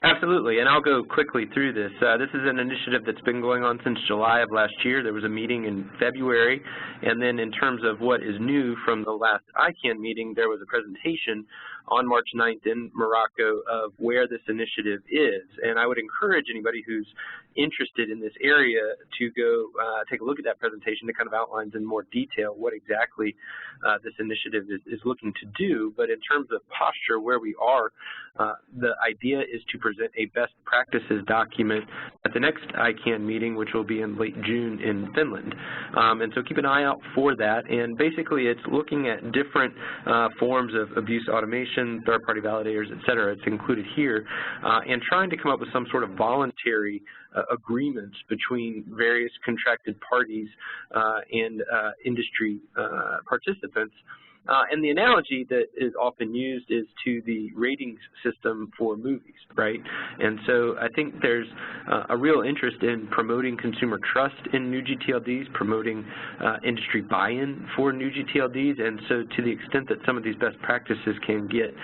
Absolutely, and I'll go quickly through this. This is an initiative that's been going on since July of last year. There was a meeting in February, and then in terms of what is new from the last ICANN meeting, there was a presentation on March 9th in Morocco of where this initiative is. And I would encourage anybody who's interested in this area to go take a look at that presentation that kind of outlines in more detail what exactly this initiative is looking to do. But in terms of posture, where we are, the idea is to present a best practices document at the next ICANN meeting, which will be in late June in Finland. And so keep an eye out for that. And basically it's looking at different forms of abuse automation, third-party validators, et cetera. It's included here, and trying to come up with some sort of voluntary agreements between various contracted parties and industry participants. And the analogy that is often used is to the ratings system for movies, right? And so I think there's a real interest in promoting consumer trust in new gTLDs, promoting industry buy-in for new gTLDs, and so to the extent that some of these best practices can get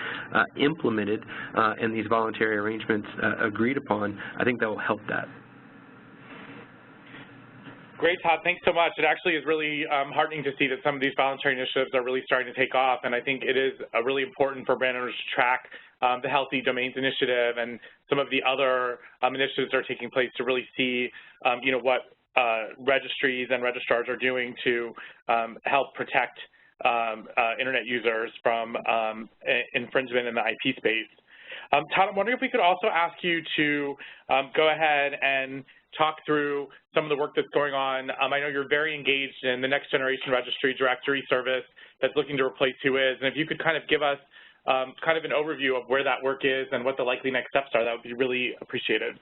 implemented and these voluntary arrangements agreed upon, I think that will help that. Great, Todd. Thanks so much. It actually is really heartening to see that some of these voluntary initiatives are really starting to take off, and I think it is really important for brand owners to track the Healthy Domains Initiative and some of the other initiatives that are taking place to really see, what registries and registrars are doing to help protect Internet users from infringement in the IP space. Todd, I'm wondering if we could also ask you to go ahead and talk through some of the work that's going on. I know you're very engaged in the next generation registry directory service that's looking to replace Whois, and if you could kind of give us kind of an overview of where that work is and what the likely next steps are, that would be really appreciated.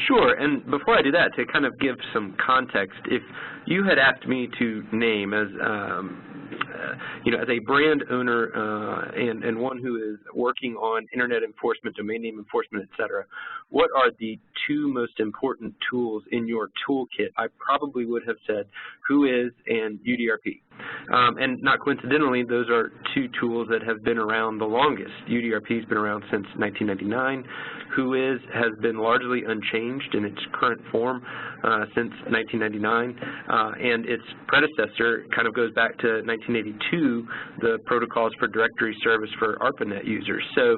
Sure, and before I do that, to kind of give some context, if you had asked me to name as as a brand owner and one who is working on internet enforcement, domain name enforcement, et cetera, what are the two most important tools in your toolkit? I probably would have said Whois and UDRP. And not coincidentally, those are two tools that have been around the longest. UDRP has been around since 1999. WHOIS has been largely unchanged in its current form since 1999, and its predecessor kind of goes back to 1982, the Protocols for Directory Service for ARPANET users. So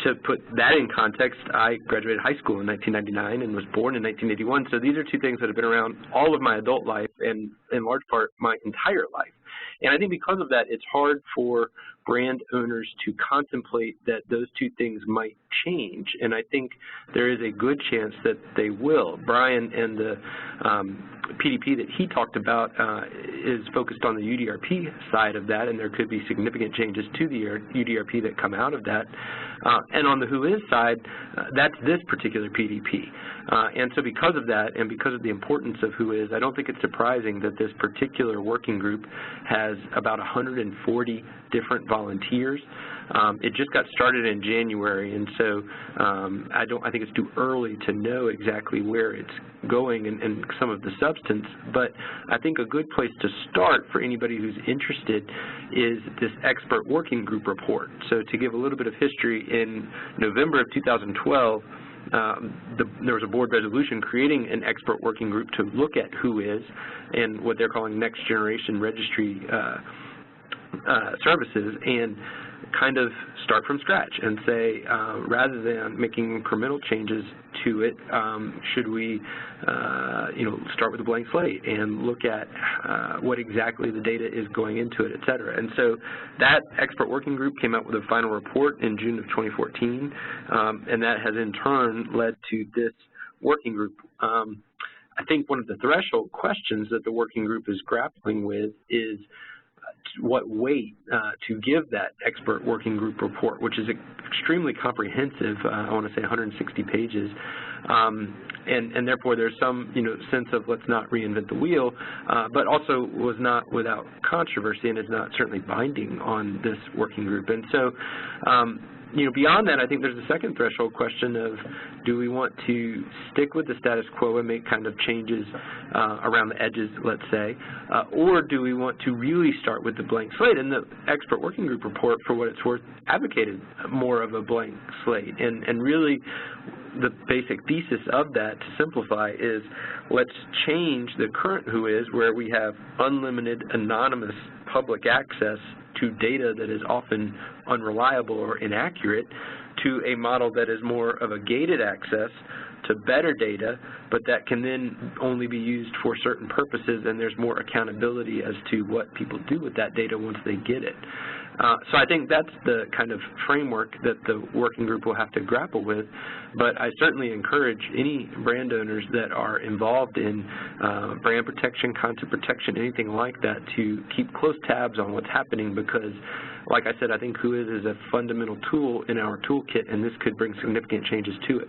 to put that in context, I graduated high school in 1999 and was born in 1981, so these are two things that have been around all of my adult life and in large part my entire life. And I think because of that, it's hard for brand owners to contemplate that those two things might change, and I think there is a good chance that they will. Brian and the PDP that he talked about is focused on the UDRP side of that, and there could be significant changes to the UDRP that come out of that. And on the WHOIS side, that's this particular PDP. And so because of that, and because of the importance of WHOIS, I don't think it's surprising that this particular working group has about 140 different volunteers. It just got started in January, and so I think it's too early to know exactly where it's going and some of the substance, but I think a good place to start for anybody who's interested is this expert working group report. So to give a little bit of history, in November of 2012, there was a board resolution creating an expert working group to look at WHOIS and what they're calling next generation registry services, and kind of start from scratch and say, rather than making incremental changes to it, should we, start with a blank slate and look at what exactly the data is going into it, et cetera. And so that expert working group came out with a final report in June of 2014, and that has in turn led to this working group. I think one of the threshold questions that the working group is grappling with is what weight to give that expert working group report, which is extremely comprehensive. I want to say 160 pages, and therefore there's some sense of let's not reinvent the wheel, but also was not without controversy and is not certainly binding on this working group. And so beyond that, I think there's a second threshold question of, do we want to stick with the status quo and make kind of changes around the edges, let's say, or do we want to really start with the blank slate? And the expert working group report, for what it's worth, advocated more of a blank slate. And really, the basic thesis of that, to simplify, is let's change the current WHOIS, where we have unlimited anonymous public access to data that is often unreliable or inaccurate, to a model that is more of a gated access to better data, but that can then only be used for certain purposes, and there's more accountability as to what people do with that data once they get it. So I think that's the kind of framework that the working group will have to grapple with, but I certainly encourage any brand owners that are involved in brand protection, content protection, anything like that, to keep close tabs on what's happening, because, like I said, I think WHOIS is a fundamental tool in our toolkit, and this could bring significant changes to it.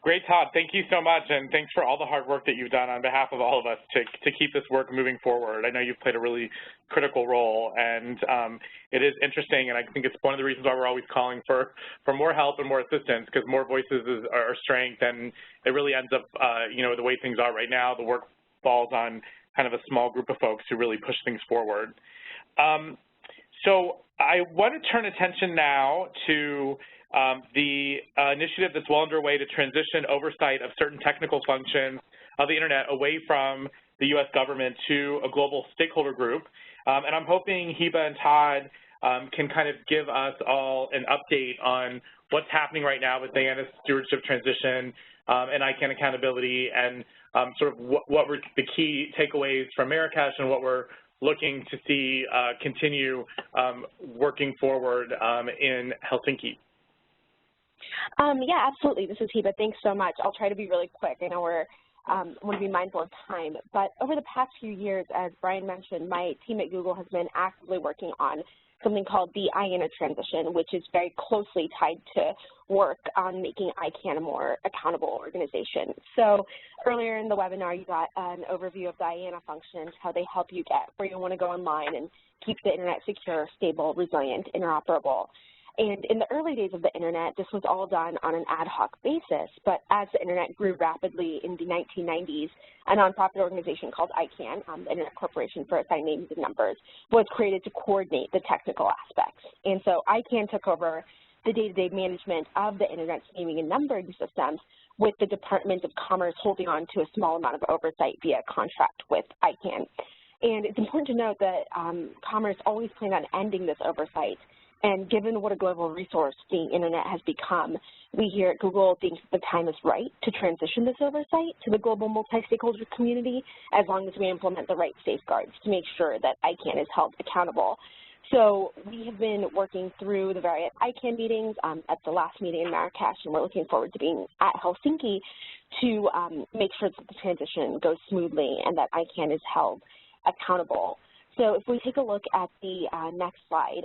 Great, Todd. Thank you so much, and thanks for all the hard work that you've done on behalf of all of us to keep this work moving forward. I know you've played a really critical role, and it is interesting, and I think it's one of the reasons why we're always calling for more help and more assistance, because more voices is our strength, and it really ends up, the way things are right now, the work falls on kind of a small group of folks who really push things forward. So I want to turn attention now to the initiative that's well underway to transition oversight of certain technical functions of the Internet away from the U.S. government to a global stakeholder group. And I'm hoping Heba and Todd can kind of give us all an update on what's happening right now with the IANA stewardship transition and ICANN accountability, and sort of what were the key takeaways from Marrakesh and what we're looking to see continue working forward in Helsinki. Yeah, absolutely. This is Heba. Thanks so much. I'll try to be really quick. I know we're want to be mindful of time, but over the past few years, as Brian mentioned, my team at Google has been actively working on something called the IANA Transition, which is very closely tied to work on making ICANN a more accountable organization. So earlier in the webinar, you got an overview of the IANA functions, how they help you get where you want to go online and keep the Internet secure, stable, resilient, interoperable. And in the early days of the Internet, this was all done on an ad hoc basis, but as the Internet grew rapidly in the 1990s, a nonprofit organization called ICANN, the Internet Corporation for Assigned Names and Numbers, was created to coordinate the technical aspects. And so ICANN took over the day-to-day management of the Internet's naming and numbering systems, with the Department of Commerce holding on to a small amount of oversight via contract with ICANN. And it's important to note that Commerce always planned on ending this oversight. And given what a global resource the Internet has become, we here at Google think the time is right to transition this oversight to the global multi-stakeholder community, as long as we implement the right safeguards to make sure that ICANN is held accountable. So we have been working through the various ICANN meetings at the last meeting in Marrakesh, and we're looking forward to being at Helsinki to make sure that the transition goes smoothly and that ICANN is held accountable. So if we take a look at the next slide,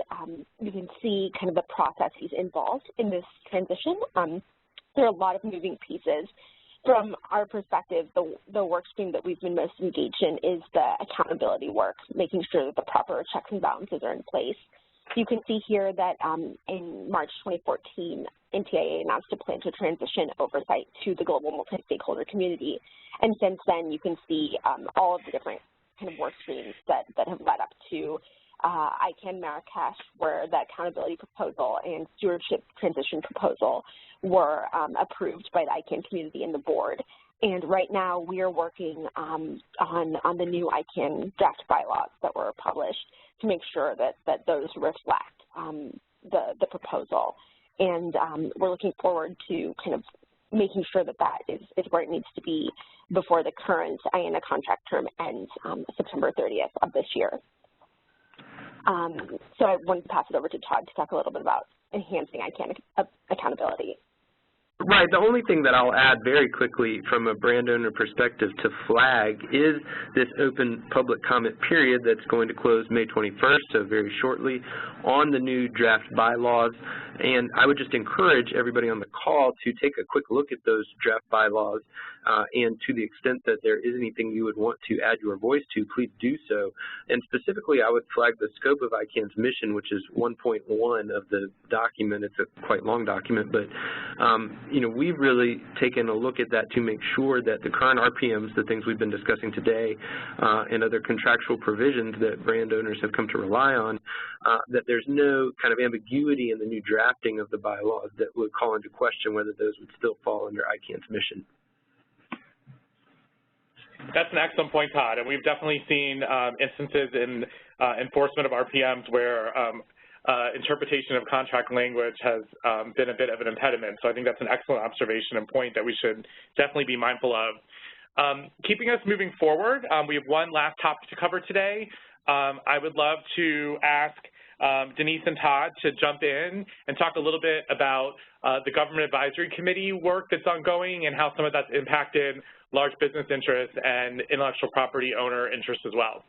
you can see kind of the processes involved in this transition. There are a lot of moving pieces. From our perspective, the work stream that we've been most engaged in is the accountability work, making sure that the proper checks and balances are in place. You can see here that in March 2014, NTIA announced a plan to transition oversight to the global multi-stakeholder community. And since then, you can see all of the different kind of work streams that have led up to ICANN Marrakesh, where the accountability proposal and stewardship transition proposal were approved by the ICANN community and the board. And right now we are working on the new ICANN draft bylaws that were published to make sure that those reflect the proposal. And we're looking forward to kind of making sure that that is where it needs to be before the current IANA contract term ends September 30th of this year. So I wanted to pass it over to Todd to talk a little bit about enhancing ICANN accountability. Right. The only thing that I'll add very quickly from a brand owner perspective to flag is this open public comment period that's going to close May 21st, so very shortly, on the new draft bylaws. And I would just encourage everybody on the call to take a quick look at those draft bylaws, and to the extent that there is anything you would want to add your voice to, please do so. And specifically, I would flag the scope of ICANN's mission, which is 1.1 of the document. It's a quite long document, but you know, we've really taken a look at that to make sure that the current RPMs, the things we've been discussing today, and other contractual provisions that brand owners have come to rely on, that there's no kind of ambiguity in the new drafting of the bylaws that would call into question whether those would still fall under ICANN's mission. That's an excellent point, Todd, and we've definitely seen instances in enforcement of RPMs where interpretation of contract language has been a bit of an impediment. So I think that's an excellent observation and point that we should definitely be mindful of. Keeping us moving forward, we have one last topic to cover today. I would love to ask Denise and Todd to jump in and talk a little bit about the Government Advisory Committee work that's ongoing and how some of that's impacted large business interests and intellectual property owner interests as well.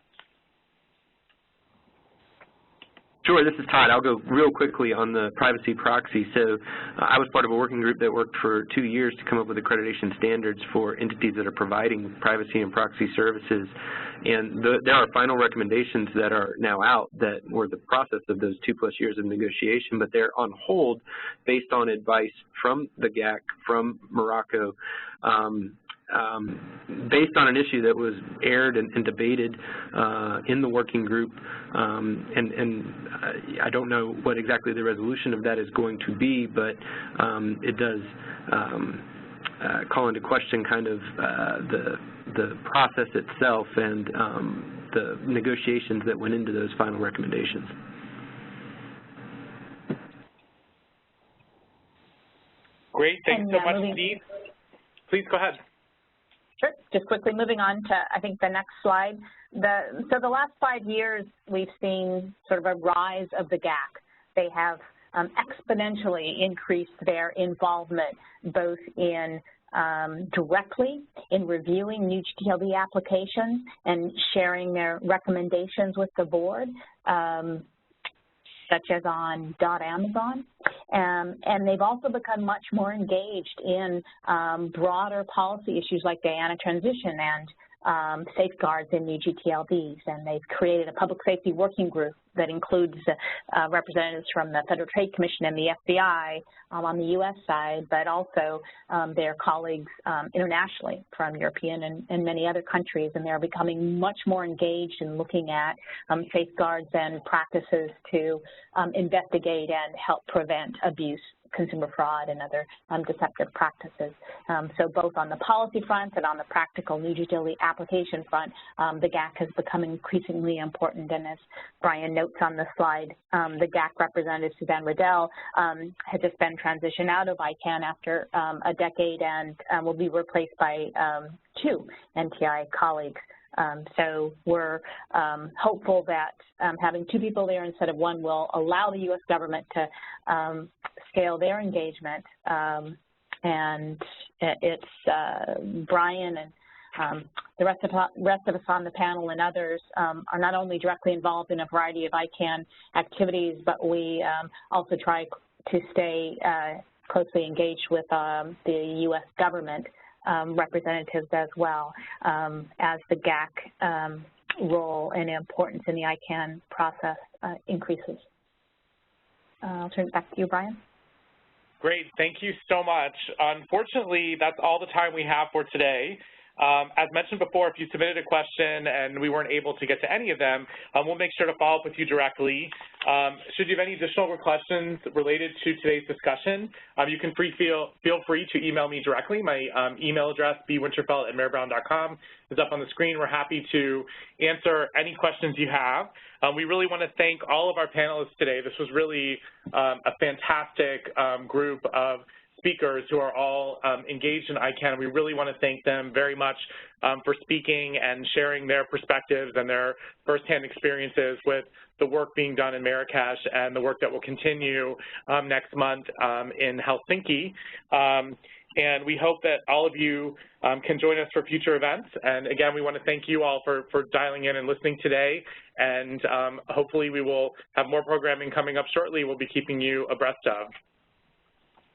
Sure, this is Todd. I'll go real quickly on the privacy proxy. So I was part of a working group that worked for 2 years to come up with accreditation standards for entities that are providing privacy and proxy services. And there are final recommendations that are now out that were the process of those 2+ years of negotiation, but they're on hold based on advice from the GAC, from Morocco, based on an issue that was aired and debated in the working group, and I don't know what exactly the resolution of that is going to be, but it does call into question kind of the process itself and the negotiations that went into those final recommendations. Great, thanks so much, Steve. Please go ahead. Sure. Just quickly moving on to, I think, the next slide. So the last 5 years, we've seen sort of a rise of the GAC. They have exponentially increased their involvement both in directly in reviewing new gTLD applications and sharing their recommendations with the board, such as on .Amazon, and they've also become much more engaged in broader policy issues like the IANA Transition safeguards in new gTLDs, and they've created a public safety working group that includes representatives from the Federal Trade Commission and the FBI on the U.S. side, but also their colleagues internationally from European and many other countries, and they're becoming much more engaged in looking at safeguards and practices to investigate and help prevent abuse, consumer fraud, and other deceptive practices. So both on the policy front and on the practical new gTLD application front, the GAC has become increasingly important. And as Brian notes on the slide, the GAC representative, Suzanne Riddell, has just been transitioned out of ICANN after a decade and will be replaced by 2 NTI colleagues. So we're hopeful that having 2 people there instead of 1 will allow the U.S. government to scale their engagement. And it's Brian and the rest of us on the panel and others are not only directly involved in a variety of ICANN activities, but we also try to stay closely engaged with the U.S. government representatives as well as the GAC role and importance in the ICANN process increases. I'll turn it back to you, Brian. Great, thank you so much. Unfortunately, that's all the time we have for today. As mentioned before, if you submitted a question and we weren't able to get to any of them, we'll make sure to follow up with you directly. Should you have any additional questions related to today's discussion, you can feel free to email me directly. My email address, bwinterfeldt@mayorbrown.com, is up on the screen. We're happy to answer any questions you have. We really want to thank all of our panelists today. This was really a fantastic group of speakers who are all engaged in ICANN. We really want to thank them very much for speaking and sharing their perspectives and their firsthand experiences with the work being done in Marrakesh and the work that will continue next month in Helsinki. And we hope that all of you can join us for future events. And again, we want to thank you all for dialing in and listening today. And hopefully we will have more programming coming up shortly we'll be keeping you abreast of.